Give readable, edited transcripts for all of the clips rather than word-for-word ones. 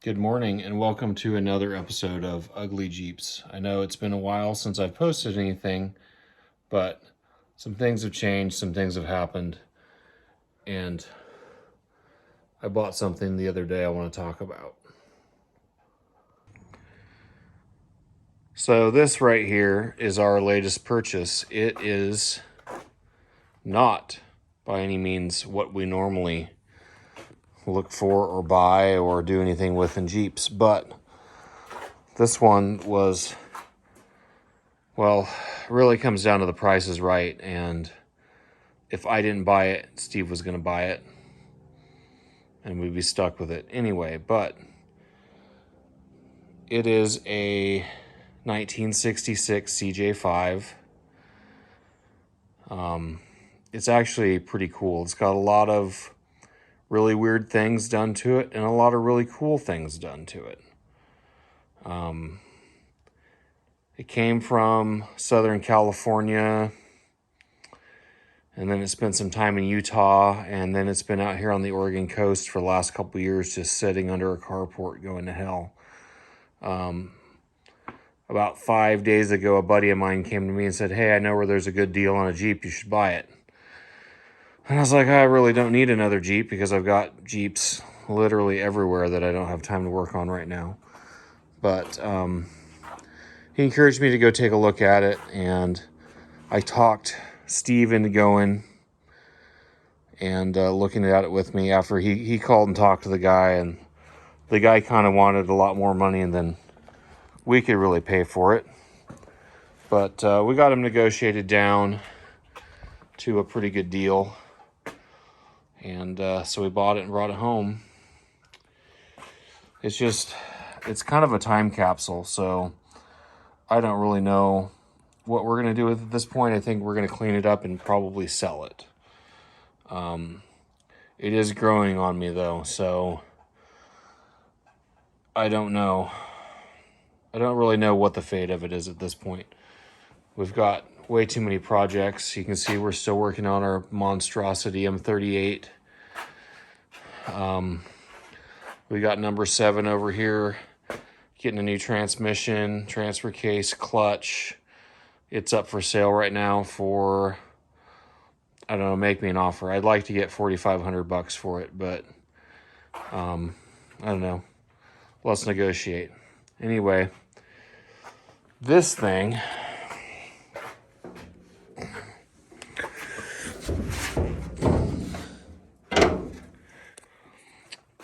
Good morning and welcome to another episode of Ugly Jeeps. I know it's been a while since I've posted anything, but some things have changed, some things have happened, and I bought something the other day I want to talk about. So this right here is our latest purchase. It is not by any means what we normally look for or buy or do anything with in Jeeps, but this one was, well, really comes down to the price is right, and if I didn't buy it, Steve was going to buy it, and we'd be stuck with it anyway. But it is a 1966 CJ5. It's actually pretty cool. It's got a lot of really weird things done to it and a lot of really cool things done to it. It came from Southern California, and then it spent some time in Utah, and then it's been out here on the Oregon coast for the last couple of years, just sitting under a carport going to hell. About 5 days ago, a buddy of mine came to me and said, "Hey, I know where there's a good deal on a Jeep. You should buy it." And I was like, I really don't need another Jeep because I've got Jeeps literally everywhere that I don't have time to work on right now. But he encouraged me to go take a look at it, and I talked Steve into going and looking at it with me after he called and talked to the guy, and the guy kind of wanted a lot more money than we could really pay for it. But we got him negotiated down to a pretty good deal, and so we bought it and brought it home. It's kind of a time capsule, so I don't really know what we're going to do with it at this point. I think we're going to clean it up and probably sell it. It is growing on me, though, so I don't know. I don't really know what the fate of it is at this point. We've got way too many projects. You can see we're still working on our monstrosity M38. We got number 7 over here, getting a new transmission, transfer case, clutch. It's up for sale right now for, I don't know, make me an offer. I'd like to get $4,500 for it, but I don't know. Let's negotiate. Anyway, this thing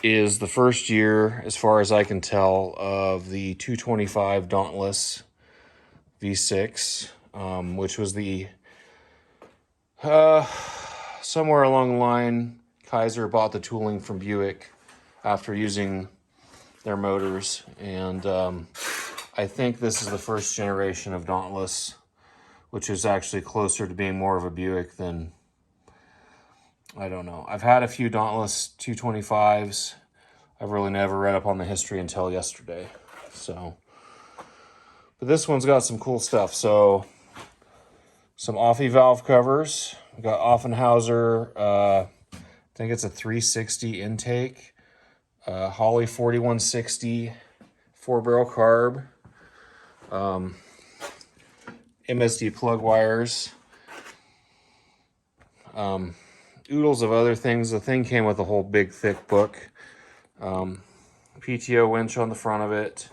is the first year, as far as I can tell, of the 225 Dauntless V6, which was the somewhere along the line, Kaiser bought the tooling from Buick after using their motors, and I think this is the first generation of Dauntless, which is actually closer to being more of a Buick than, I don't know. I've had a few Dauntless 225s. I've really never read up on the history until yesterday. So, but this one's got some cool stuff. So, some Offie valve covers. We've got Offenhauser, I think it's a 360 intake. Holley 4160, 4-barrel carb. MSD plug wires. Oodles of other things. The thing came with a whole big thick book. PTO winch on the front of it.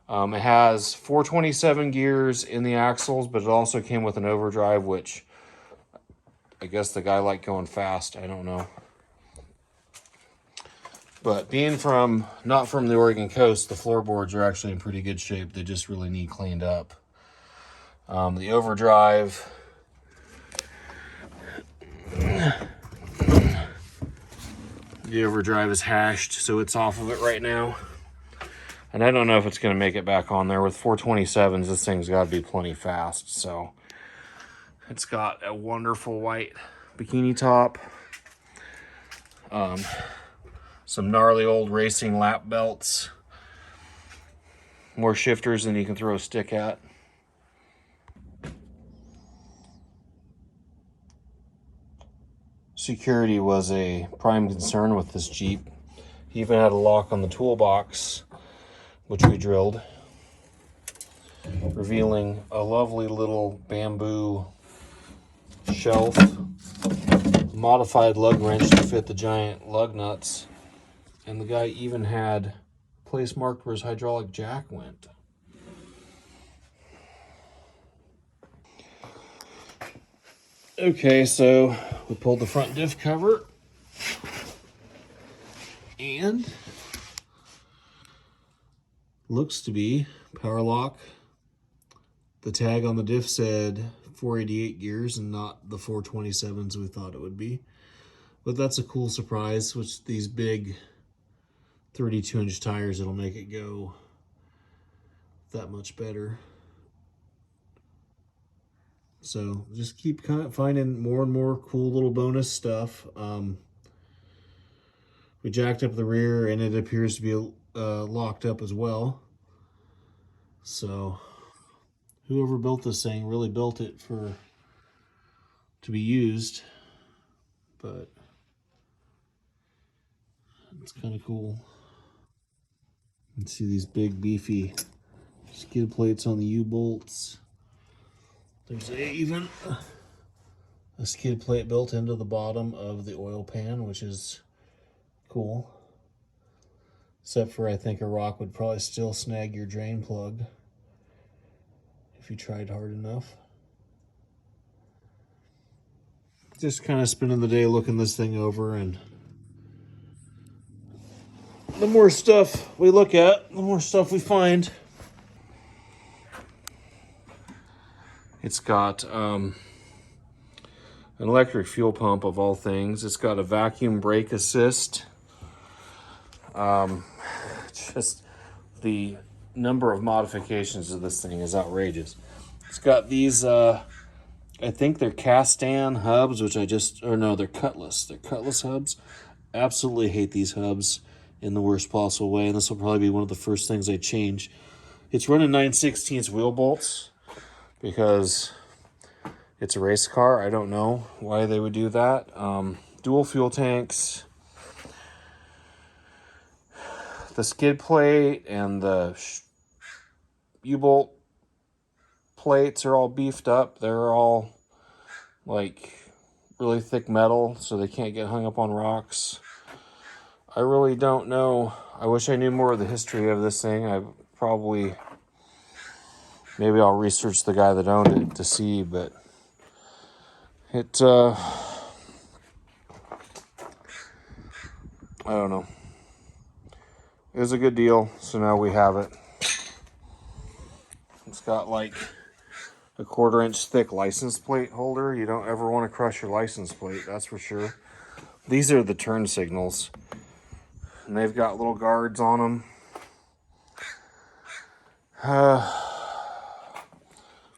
It has 427 gears in the axles, but it also came with an overdrive, which I guess the guy liked going fast. I don't know. But being not from the Oregon coast, the floorboards are actually in pretty good shape. They just really need cleaned up. The overdrive, is hashed, so it's off of it right now. And I don't know if it's going to make it back on there. With 427s, this thing's got to be plenty fast. So it's got a wonderful white bikini top. Some gnarly old racing lap belts. More shifters than you can throw a stick at. Security was a prime concern with this Jeep He even had a lock on the toolbox, which we drilled, revealing a lovely little bamboo shelf, modified lug wrench to fit the giant lug nuts, and the guy even had a place marked where his hydraulic jack went. Okay, so we pulled the front diff cover, and looks to be power lock. The tag on the diff said 488 gears and not the 427s we thought it would be. But that's a cool surprise, which these big 32-inch tires, it'll make it go that much better. So just keep kind of finding more and more cool little bonus stuff. We jacked up the rear, and it appears to be locked up as well. So whoever built this thing really built it to be used, but it's kind of cool. You can see these big beefy skid plates on the U-bolts. There's even a skid plate built into the bottom of the oil pan, which is cool. Except for I think a rock would probably still snag your drain plug if you tried hard enough. Just kind of spending the day looking this thing over, and the more stuff we look at, the more stuff we find. It's got an electric fuel pump of all things. It's got a vacuum brake assist. Just the number of modifications of this thing is outrageous. It's got these, I think they're Castan hubs, which they're Cutlass. They're Cutlass hubs. Absolutely hate these hubs in the worst possible way, and this will probably be one of the first things I change. It's running 9/16 wheel bolts because it's a race car. I don't know why they would do that. Dual fuel tanks. The skid plate and the U-bolt plates are all beefed up. They're all like really thick metal, so they can't get hung up on rocks. I really don't know. I wish I knew more of the history of this thing. Maybe I'll research the guy that owned it to see, but it, I don't know. It was a good deal, so now we have it. It's got like a 1/4-inch thick license plate holder. You don't ever want to crush your license plate, that's for sure. These are the turn signals, and they've got little guards on them.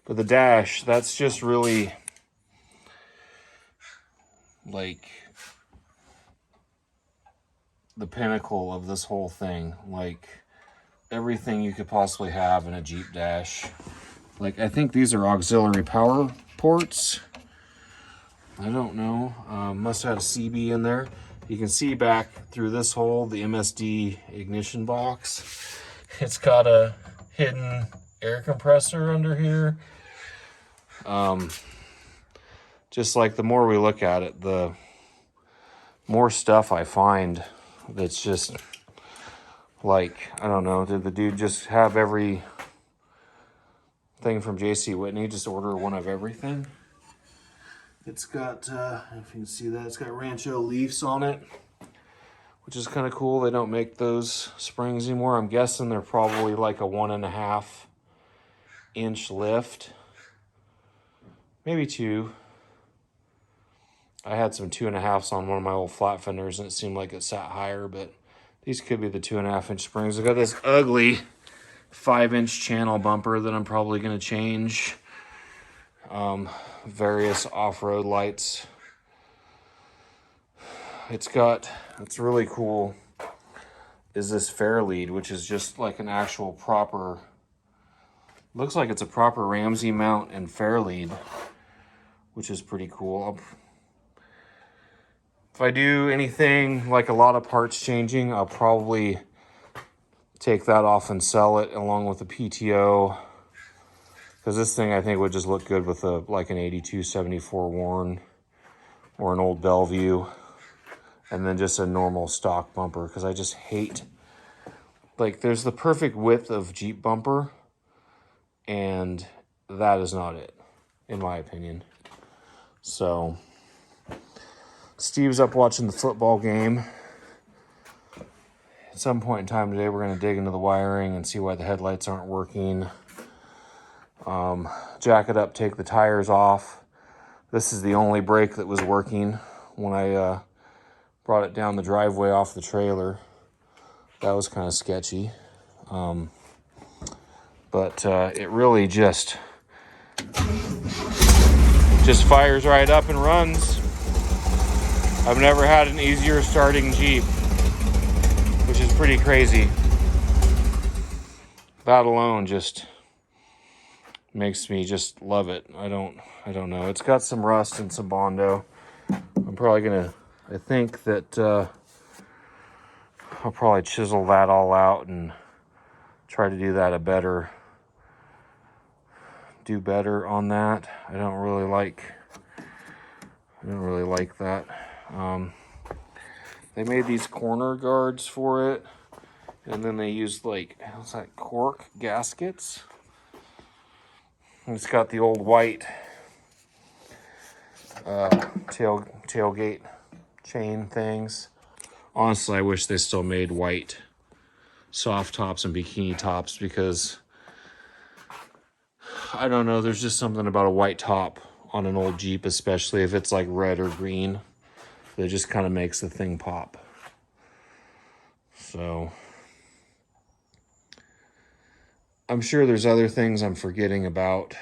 But the dash, that's just really like the pinnacle of this whole thing. Like everything you could possibly have in a Jeep dash. Like, I think these are auxiliary power ports. I don't know. Must have had a CB in there. You can see back through this hole the MSD ignition box. It's got a hidden air compressor under here. Just like the more we look at it, the more stuff I find that's just like, I don't know, did the dude just have every thing from J.C. Whitney, just order one of everything? It's got, if you can see that, it's got Rancho Leafs on it, which is kind of cool. They don't make those springs anymore. I'm guessing they're probably like a 1.5-inch lift, maybe 2. I had some 2.5s on one of my old flat fenders, and it seemed like it sat higher, but these could be the 2.5-inch springs. I got this ugly 5-inch channel bumper that I'm probably going to change. Various off-road lights. It's really cool, is this fair lead, which is just like an actual proper, looks like it's a proper Ramsey mount and fair lead, which is pretty cool. If I do anything like a lot of parts changing, I'll probably take that off and sell it along with the PTO. Because this thing I think would just look good with like an 8274 Warn or an old Bellevue. And then just a normal stock bumper. Because I just hate, like, there's the perfect width of Jeep bumper. And that is not it, in my opinion. So Steve's up watching the football game. At some point in time today, we're going to dig into the wiring and see why the headlights aren't working. Jack it up, take the tires off. This is the only brake that was working when I brought it down the driveway off the trailer. That was kind of sketchy. But it really just fires right up and runs. I've never had an easier starting Jeep, which is pretty crazy. That alone just makes me just love it. I don't know. It's got some rust and some Bondo. I'm probably gonna, I think that I'll probably chisel that all out and try to do that do better on that. I don't really like that. They made these corner guards for it, and then they used like, what's that, cork gaskets. And it's got the old white tailgate chain things. Honestly, I wish they still made white soft tops and bikini tops, because I don't know, there's just something about a white top on an old Jeep, especially if it's like red or green, that just kind of makes the thing pop. So I'm sure there's other things I'm forgetting about.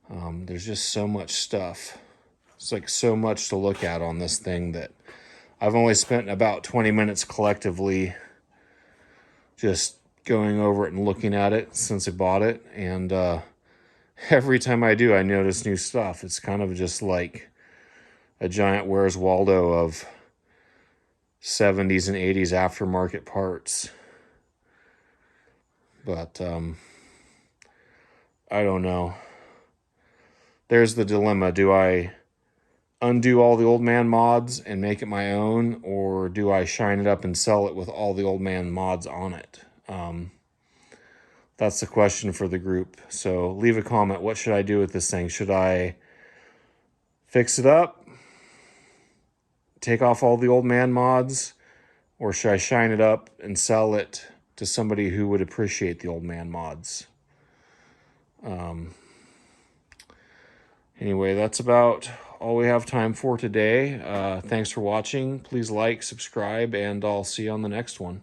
There's just so much stuff. It's like so much to look at on this thing that I've only spent about 20 minutes collectively just going over it and looking at it since I bought it. And every time I do, I notice new stuff. It's kind of just like a giant Where's Waldo of 70s and 80s aftermarket parts. But I don't know. There's the dilemma. Do I undo all the old man mods and make it my own, or do I shine it up and sell it with all the old man mods on it? That's the question for the group. So leave a comment. What should I do with this thing? Should I fix it up, take off all the old man mods, or should I shine it up and sell it to somebody who would appreciate the old man mods? Anyway, that's about all we have time for today. Thanks for watching. Please like, subscribe, and I'll see you on the next one.